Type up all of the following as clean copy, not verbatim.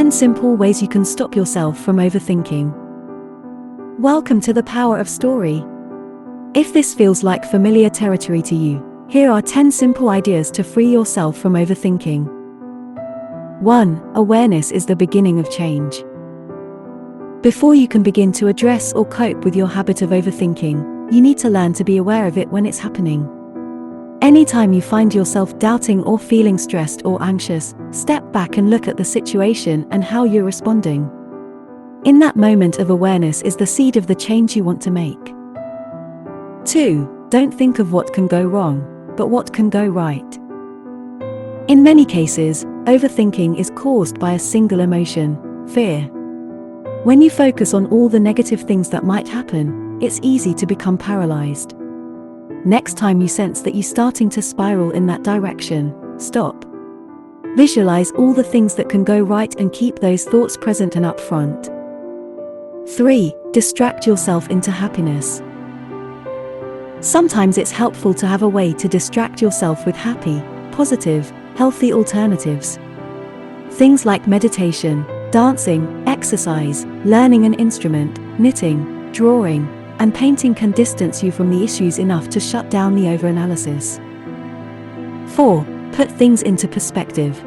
10 simple ways you can stop yourself from overthinking. Welcome to the Power of Story. If this feels like familiar territory to you, here are 10 simple ideas to free yourself from overthinking. 1. Awareness is the beginning of change. Before you can begin to address or cope with your habit of overthinking, you need to learn to be aware of it when it's happening. Anytime you find yourself doubting or feeling stressed or anxious, step back and look at the situation and how you're responding. In that moment of awareness is the seed of the change you want to make. 2. Don't think of what can go wrong, but what can go right. In many cases, overthinking is caused by a single emotion, fear. When you focus on all the negative things that might happen, it's easy to become paralyzed. Next time you sense that you're starting to spiral in that direction, stop. Visualize all the things that can go right and keep those thoughts present and up front. 3. Distract yourself into happiness. Sometimes it's helpful to have a way to distract yourself with happy, positive, healthy alternatives. Things like meditation, dancing, exercise, learning an instrument, knitting, drawing, and painting can distance you from the issues enough to shut down the overanalysis. 4. Put things into perspective.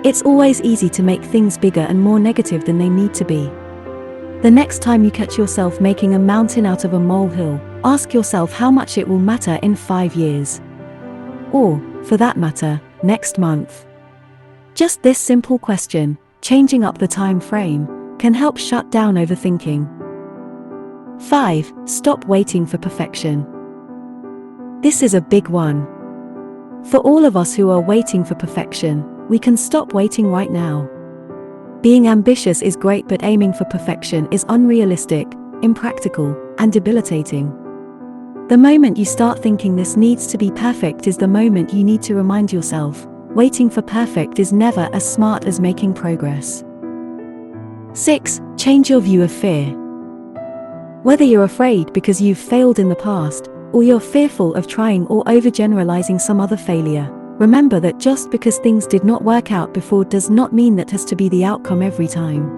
It's always easy to make things bigger and more negative than they need to be. The next time you catch yourself making a mountain out of a molehill, ask yourself how much it will matter in 5 years. Or, for that matter, next month. Just this simple question, changing up the time frame, can help shut down overthinking. 5. Stop waiting for perfection. This is a big one. For all of us who are waiting for perfection, we can stop waiting right now. Being ambitious is great, but aiming for perfection is unrealistic, impractical, and debilitating. The moment you start thinking this needs to be perfect is the moment you need to remind yourself, waiting for perfect is never as smart as making progress. 6. Change your view of fear. Whether you're afraid because you've failed in the past, or you're fearful of trying or overgeneralizing some other failure, remember that just because things did not work out before does not mean that has to be the outcome every time.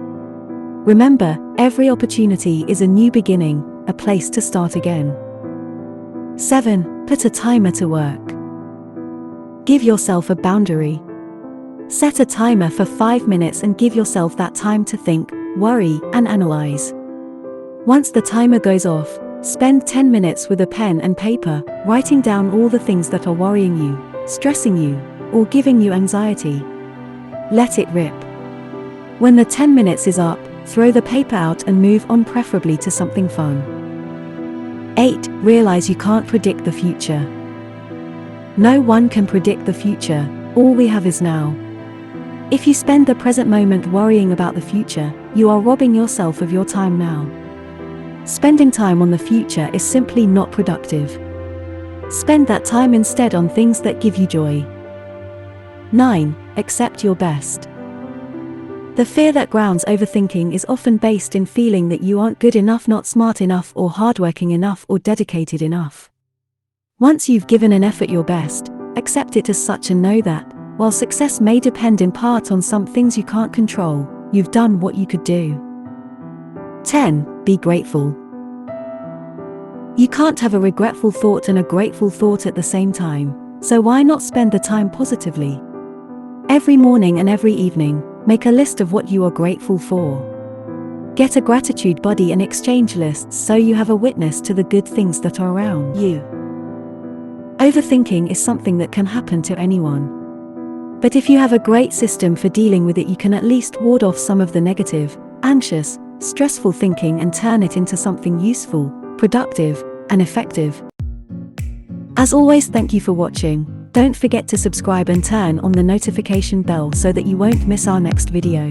Remember, every opportunity is a new beginning, a place to start again. 7. Put a timer to work. Give yourself a boundary. Set a timer for 5 minutes and give yourself that time to think, worry, and analyze. Once the timer goes off, spend 10 minutes with a pen and paper, writing down all the things that are worrying you, stressing you, or giving you anxiety. Let it rip. When the 10 minutes is up, throw the paper out and move on, preferably to something fun. 8. Realize you can't predict the future. No one can predict the future, all we have is now. If you spend the present moment worrying about the future, you are robbing yourself of your time now. Spending time on the future is simply not productive. Spend that time instead on things that give you joy. 9. Accept your best. The fear that grounds overthinking is often based in feeling that you aren't good enough, not smart enough, or hardworking enough, or dedicated enough. Once you've given an effort your best, accept it as such and know that, while success may depend in part on some things you can't control, you've done what you could do. 10. Be grateful. You can't have a regretful thought and a grateful thought at the same time, so why not spend the time positively? Every morning and every evening, make a list of what you are grateful for. Get a gratitude buddy and exchange lists so you have a witness to the good things that are around you. Overthinking is something that can happen to anyone. But if you have a great system for dealing with it, you can at least ward off some of the negative, anxious, stressful thinking and turn it into something useful, productive, and effective. As always, thank you for watching. Don't forget to subscribe and turn on the notification bell so that you won't miss our next video.